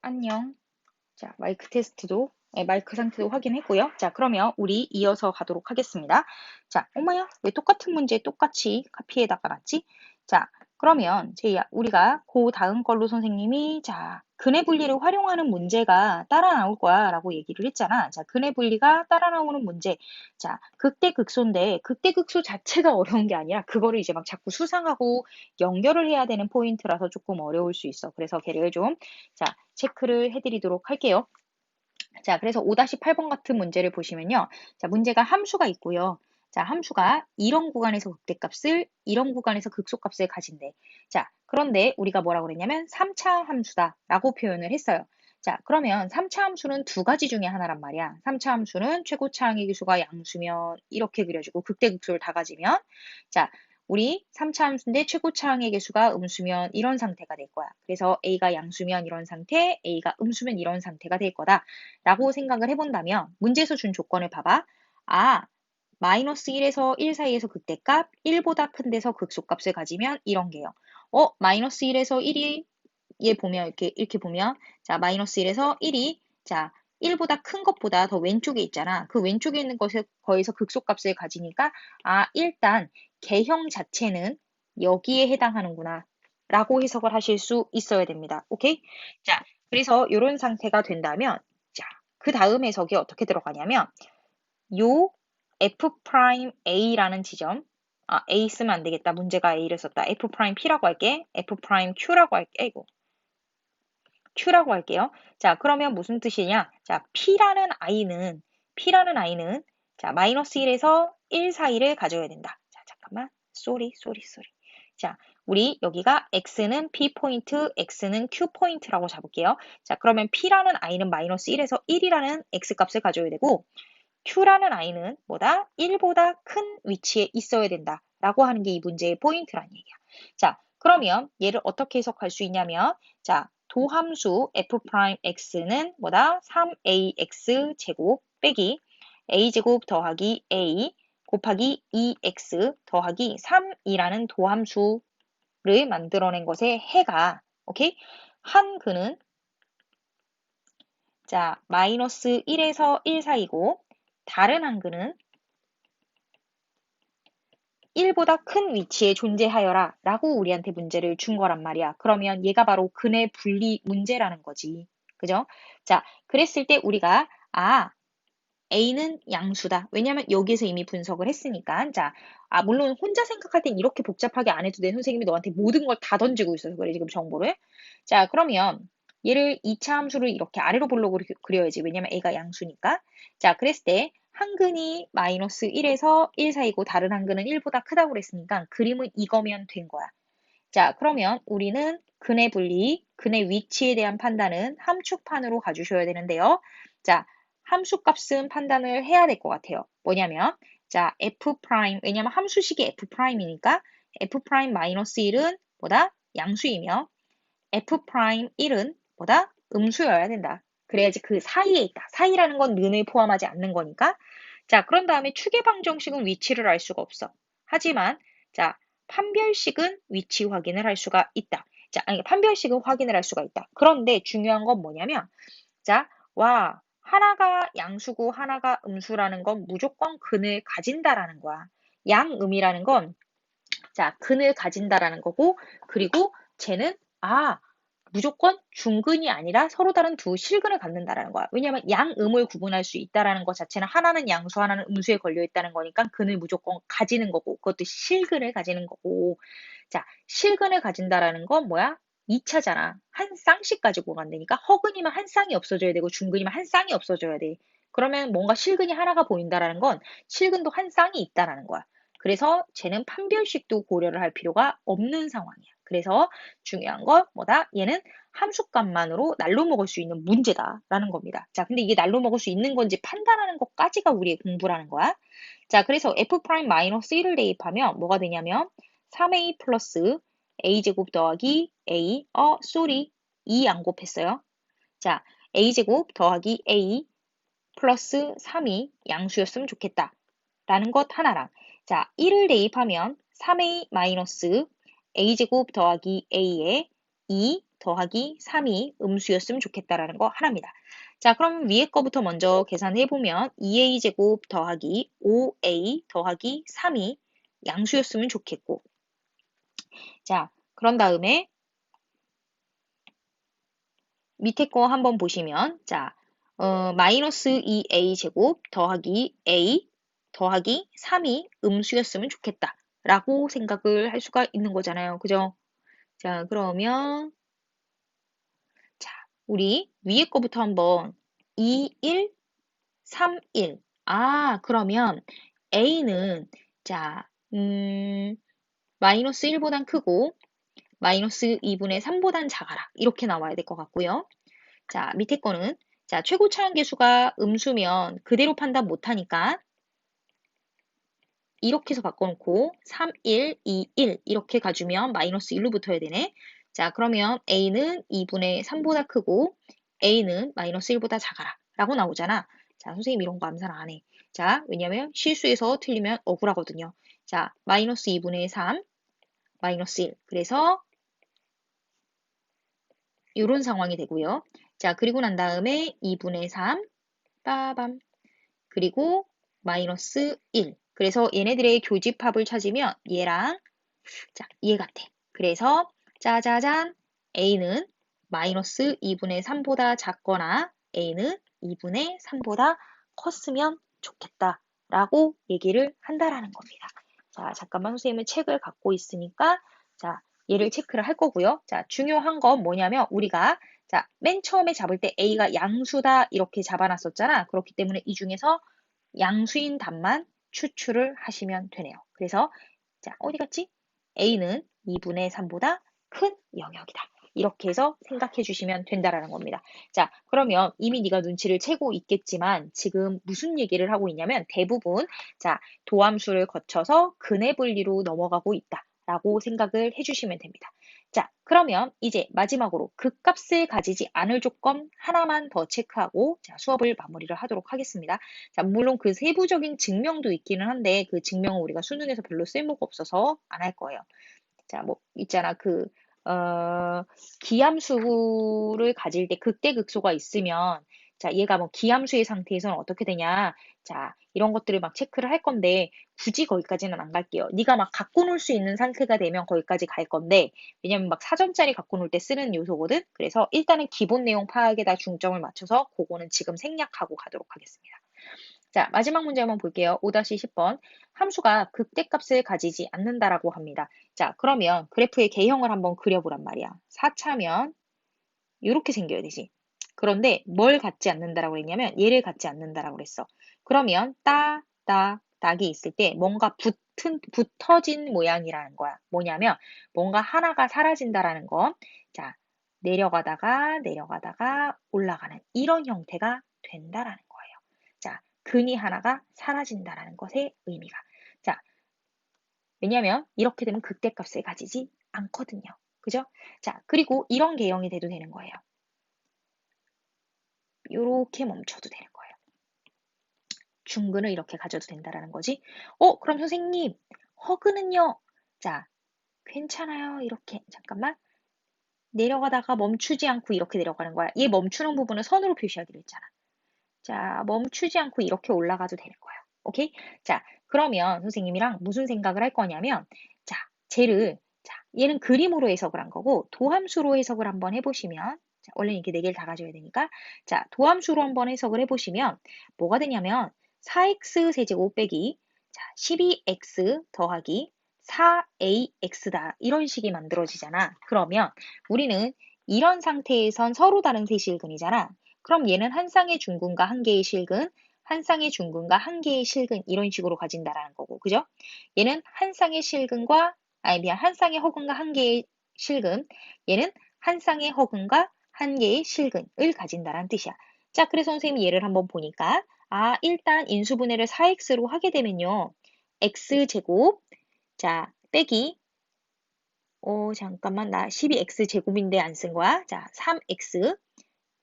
안녕. 자, 마이크 상태도 확인했고요. 자, 그러면 우리 이어서 가도록 하겠습니다. 자, 엄마야, 왜 똑같은 문제 똑같이 카피에다가 놨지? 자, 그러면 우리가 그 다음 걸로 선생님이 자, 근해 분리를 활용하는 문제가 따라 나올 거야 라고 얘기를 했잖아. 자, 근해 분리가 따라 나오는 문제. 자, 극대극소인데 극대극소 자체가 어려운 게 아니라 그거를 이제 막 자꾸 수상하고 연결을 해야 되는 포인트라서 조금 어려울 수 있어. 그래서 걔를 좀 자, 체크를 해드리도록 할게요. 자, 그래서 5-8번 같은 문제를 보시면요. 자, 문제가 함수가 있고요. 자, 함수가 이런 구간에서 극대값을 이런 구간에서 극소값을 가진대. 자, 그런데 우리가 뭐라고 그랬냐면 3차 함수다라고 표현을 했어요. 자, 그러면 3차 함수는 두 가지 중에 하나란 말이야. 3차 함수는 최고차 항의 기수가 양수면 이렇게 그려지고 극대극소를 다 가지면 자, 우리 3차 함수인데 최고차 항의 개수가 음수면 이런 상태가 될 거야. 그래서 A가 양수면 이런 상태, A가 음수면 이런 상태가 될 거다. 라고 생각을 해본다면 문제에서 준 조건을 봐봐. 아, 마이너스 1에서 1 사이에서 극대값, 1보다 큰 데서 극소값을 가지면 이런 게요. 마이너스 1에서 1이 얘 보면 이렇게 보면 자, 마이너스 1에서 1이 자, 1보다 큰 것보다 더 왼쪽에 있잖아. 그 왼쪽에 있는 거에서 극소값을 가지니까 일단 개형 자체는 여기에 해당하는구나. 라고 해석을 하실 수 있어야 됩니다. 오케이? 자, 그래서 이런 상태가 된다면 자, 그 다음 해석이 어떻게 들어가냐면 요 F'A라는 지점 A 쓰면 안 되겠다. 문제가 A를 썼다. F'P라고 할게. F'Q라고 할게. 아이고. Q라고 할게요. 자, 그러면 무슨 뜻이냐? 자, P라는 I는 자, 마이너스 1에서 1 사이를 가져야 된다. 자, 잠깐만. 쏘리. 자, 우리 여기가 X는 P 포인트, X는 Q 포인트라고 잡을게요. 자, 그러면 P라는 I는 마이너스 1에서 1이라는 X 값을 가져야 되고, Q라는 I는 뭐다? 1보다 큰 위치에 있어야 된다. 라고 하는 게 이 문제의 포인트란 얘기야. 자, 그러면 얘를 어떻게 해석할 수 있냐면, 자, 도함수 F'X는 뭐다? 3ax 제곱 빼기 a제곱 더하기 a 곱하기 2x 더하기 3이라는 도함수를 만들어낸 것의 해가, 오케이? 한 근은 자, 마이너스 1에서 1 사이고 다른 한 근은 1보다 큰 위치에 존재하여라 라고 우리한테 문제를 준 거란 말이야. 그러면 얘가 바로 근의 분리 문제라는 거지. 그죠? 자, 그랬을 때 우리가 A는 양수다. 왜냐면 여기에서 이미 분석을 했으니까. 자, 물론 혼자 생각할 땐 이렇게 복잡하게 안 해도 돼. 선생님이 너한테 모든 걸 다 던지고 있어서 그래, 지금 정보를. 자, 그러면 얘를 2차 함수를 이렇게 아래로 볼록으로 그려야지. 왜냐면 A가 양수니까. 자, 그랬을 때 한 근이 마이너스 1에서 1 사이고 다른 한 근은 1보다 크다고 그랬으니까 그림은 이거면 된 거야. 자, 그러면 우리는 근의 분리, 근의 위치에 대한 판단은 함축판으로 가주셔야 되는데요. 자, 함수값은 판단을 해야 될 것 같아요. 뭐냐면, 자, F', 왜냐면 함수식이 F'이니까 F' 마이너스 1은 뭐다? 양수이며 F'1은 뭐다? 음수여야 된다. 그래야지 그 사이에 있다. 사이라는 건 는을 포함하지 않는 거니까. 자, 그런 다음에 추계방정식은 위치를 알 수가 없어. 하지만, 자, 판별식은 위치 확인을 할 수가 있다. 자, 아니, 판별식은 확인을 할 수가 있다. 그런데 중요한 건 뭐냐면, 자, 하나가 양수고 하나가 음수라는 건 무조건 근을 가진다라는 거야. 양음이라는 건, 자, 근을 가진다라는 거고, 그리고 쟤는, 무조건 중근이 아니라 서로 다른 두 실근을 갖는다라는 거야. 왜냐하면 양음을 구분할 수 있다라는 것 자체는 하나는 양수, 하나는 음수에 걸려 있다는 거니까 근을 무조건 가지는 거고, 그것도 실근을 가지는 거고. 자, 실근을 가진다라는 건 뭐야? 2차잖아. 한 쌍씩 가지고 간다니까. 허근이면 한 쌍이 없어져야 되고 중근이면 한 쌍이 없어져야 돼. 그러면 뭔가 실근이 하나가 보인다라는 건 실근도 한 쌍이 있다라는 거야. 그래서 쟤는 판별식도 고려를 할 필요가 없는 상황이야. 그래서 중요한 건 뭐다? 얘는 함수값만으로 날로 먹을 수 있는 문제다라는 겁니다. 자, 근데 이게 날로 먹을 수 있는 건지 판단하는 것까지가 우리의 공부라는 거야. 자, 그래서 F'-1을 대입하면 뭐가 되냐면 3a 플러스 a제곱 더하기 a, 쏘리, 2 안 곱했어요. 자, a제곱 더하기 a 플러스 3이 양수였으면 좋겠다. 라는 것 하나랑 자, 1을 대입하면 3a 마이너스 a제곱 더하기 a에 2 더하기 3이 음수였으면 좋겠다라는 거 하나입니다. 자, 그럼 위에 거부터 먼저 계산해보면 2a제곱 더하기 5a 더하기 3이 양수였으면 좋겠고, 자, 그런 다음에 밑에 거 한번 보시면, 자, 마이너스 2a 제곱 더하기 a 더하기 3이 음수였으면 좋겠다 라고 생각을 할 수가 있는 거잖아요. 그죠? 자, 그러면 자, 우리 위에 거부터 한번 2, 1, 3, 1. 아, 그러면 a는 자, 마이너스 1보단 크고 마이너스 2분의 3보단 작아라. 이렇게 나와야 될 것 같고요. 자, 밑에 거는 자, 최고 차항계수가 음수면 그대로 판단 못하니까 이렇게 해서 바꿔놓고 3, 1, 2, 1 이렇게 가주면 마이너스 1로 붙어야 되네. 자, 그러면 a는 2분의 3보다 크고 a는 마이너스 1보다 작아라 라고 나오잖아. 자, 선생님 이런 거 암산 안 해. 자, 왜냐면 실수에서 틀리면 억울하거든요. 자, 마이너스 2분의 3, 마이너스 1. 그래서 이런 상황이 되고요. 자, 그리고 난 다음에 2분의 3, 빠밤. 그리고 마이너스 1. 그래서 얘네들의 교집합을 찾으면 얘랑 자, 얘 같아. 그래서 짜자잔 a는 마이너스 2분의 3보다 작거나 a는 2분의 3보다 컸으면 좋겠다 라고 얘기를 한다라는 겁니다. 자, 잠깐만 선생님은 책을 갖고 있으니까 자, 얘를 체크를 할 거고요. 자, 중요한 건 뭐냐면 우리가 자, 맨 처음에 잡을 때 a가 양수다 이렇게 잡아놨었잖아. 그렇기 때문에 이 중에서 양수인 답만 추출을 하시면 되네요. 그래서 자, 어디 갔지? a는 2분의 3보다 큰 영역이다. 이렇게 해서 생각해 주시면 된다라는 겁니다. 자, 그러면 이미 네가 눈치를 채고 있겠지만 지금 무슨 얘기를 하고 있냐면 대부분 자, 도함수를 거쳐서 근해 분리로 넘어가고 있다라고 생각을 해 주시면 됩니다. 자, 그러면 이제 마지막으로 극값을 가지지 않을 조건 하나만 더 체크하고 자, 수업을 마무리를 하도록 하겠습니다. 자, 물론 그 세부적인 증명도 있기는 한데 그 증명은 우리가 수능에서 별로 쓸모가 없어서 안 할 거예요. 자, 뭐 있잖아. 기함수를 가질 때 극대극소가 있으면 자, 얘가 뭐 기함수의 상태에서는 어떻게 되냐. 자, 이런 것들을 막 체크를 할 건데 굳이 거기까지는 안 갈게요. 네가 막 갖고 놀 수 있는 상태가 되면 거기까지 갈 건데 왜냐면 막 사전짜리 갖고 놀 때 쓰는 요소거든. 그래서 일단은 기본 내용 파악에다 중점을 맞춰서 그거는 지금 생략하고 가도록 하겠습니다. 자, 마지막 문제 한번 볼게요. 5-10번. 함수가 극대값을 가지지 않는다라고 합니다. 자, 그러면 그래프의 개형을 한번 그려보란 말이야. 4차면 이렇게 생겨야 되지. 그런데 뭘 갖지 않는다라고 했냐면 얘를 갖지 않는다라고 그랬어. 그러면 딱이 있을 때 뭔가 붙어진 모양이라는 거야. 뭐냐면 뭔가 하나가 사라진다라는 거. 자, 내려가다가 올라가는 이런 형태가 된다라는 거예요. 자, 근이 하나가 사라진다라는 것의 의미가. 자, 왜냐면 이렇게 되면 극대값을 가지지 않거든요. 그죠? 자, 그리고 이런 개형이 돼도 되는 거예요. 요렇게 멈춰도 되는 거예요. 중근을 이렇게 가져도 된다라는 거지. 그럼 선생님, 허그는요? 자, 괜찮아요. 이렇게. 잠깐만. 내려가다가 멈추지 않고 이렇게 내려가는 거야. 얘 멈추는 부분은 선으로 표시하기로 했잖아. 자, 멈추지 않고 이렇게 올라가도 되는 거야. 오케이? 자, 그러면 선생님이랑 무슨 생각을 할 거냐면, 자, 얘는 그림으로 해석을 한 거고, 도함수로 해석을 한번 해보시면, 자, 원래 이렇게 4개를 다 가져야 되니까, 자, 도함수로 한번 해석을 해보시면, 뭐가 되냐면, 4x 세제곱 빼기, 자, 12x 더하기 4ax다. 이런 식이 만들어지잖아. 그러면 우리는 이런 상태에선 서로 다른 세실근이잖아. 그럼 얘는 한 쌍의 중근과 한 개의 실근, 한 쌍의 중근과 한 개의 실근 이런 식으로 가진다라는 거고, 그죠? 얘는 한 쌍의 실근과 한 쌍의 허근과 한 개의 실근, 얘는 한 쌍의 허근과 한 개의 실근을 가진다라는 뜻이야. 자, 그래서 선생님이 얘를 한번 보니까 일단 인수분해를 4x로 하게 되면요. x제곱, 자, 빼기 잠깐만 나 12x 제곱인데 안 쓴 거야. 자, 3x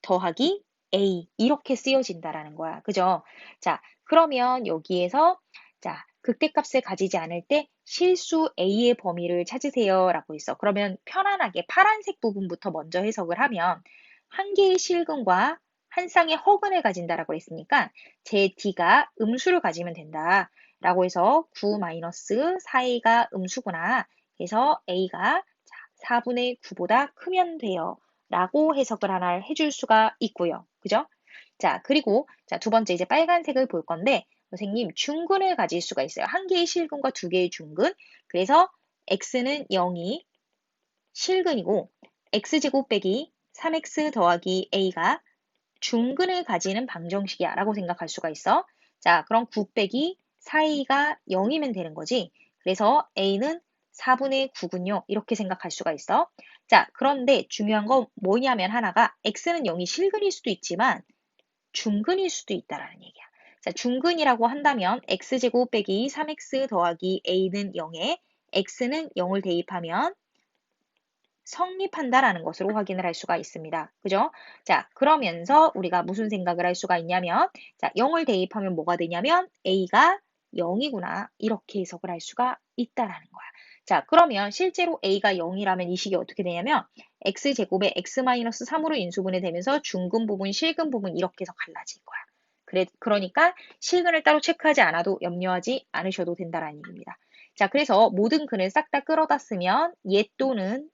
더하기 a 이렇게 쓰여진다라는 거야. 그죠? 자, 그러면 여기에서 자, 극대값을 가지지 않을 때 실수 A의 범위를 찾으세요 라고 했어. 그러면 편안하게 파란색 부분부터 먼저 해석을 하면 한 개의 실근과 한 쌍의 허근을 가진다라고 했으니까 제 D가 음수를 가지면 된다 라고 해서 9-4A가 음수구나. 그래서 A가 4분의 9보다 크면 돼요 라고 해석을 하나 해줄 수가 있고요. 그죠? 자, 그리고 두 번째 이제 빨간색을 볼 건데 선생님 중근을 가질 수가 있어요. 한 개의 실근과 두 개의 중근. 그래서 x는 0이 실근이고 x제곱 빼기 3x 더하기 a가 중근을 가지는 방정식이야 라고 생각할 수가 있어. 자, 그럼 9 빼기 4a가 0이면 되는 거지. 그래서 a는 4분의 9군요. 이렇게 생각할 수가 있어. 자, 그런데 중요한 건 뭐냐면 하나가 x는 0이 실근일 수도 있지만 중근일 수도 있다라는 얘기야. 자, 중근이라고 한다면 x제곱 빼기 3x 더하기 a는 0에 x는 0을 대입하면 성립한다라는 것으로 확인을 할 수가 있습니다. 그죠? 자, 그러면서 우리가 무슨 생각을 할 수가 있냐면, 자, 0을 대입하면 뭐가 되냐면 a가 0이구나. 이렇게 해석을 할 수가 있다라는 거야. 자, 그러면 실제로 a가 0이라면 이 식이 어떻게 되냐면 x제곱에 x-3으로 인수분해 되면서 중근 부분, 실근 부분 이렇게 해서 갈라질 거야. 그러니까 실근을 따로 체크하지 않아도 염려하지 않으셔도 된다라는 얘기입니다. 자, 그래서 모든 근을 싹 다 끌어다 쓰면 얘 또는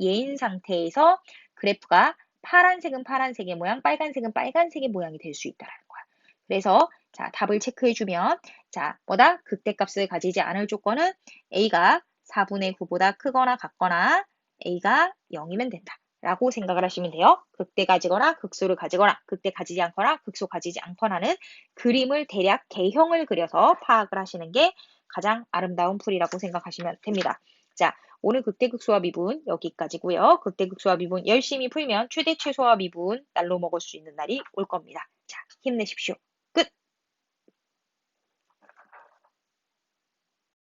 얘인 상태에서 그래프가 파란색은 파란색의 모양, 빨간색은 빨간색의 모양이 될 수 있다는 거야. 그래서 자, 답을 체크해주면 자, 뭐다? 극대값을 가지지 않을 조건은 A가 4분의 9보다 크거나 같거나 A가 0이면 된다. 라고 생각을 하시면 돼요. 극대 가지거나 극소를 가지거나 극대 가지지 않거나 극소 가지지 않거나는 그림을 대략 개형을 그려서 파악을 하시는 게 가장 아름다운 풀이라고 생각하시면 됩니다. 자, 오늘 극대극소와 미분 여기까지고요. 극대극소와 미분 열심히 풀면 최대 최소와 미분 날로 먹을 수 있는 날이 올 겁니다. 자, 힘내십시오.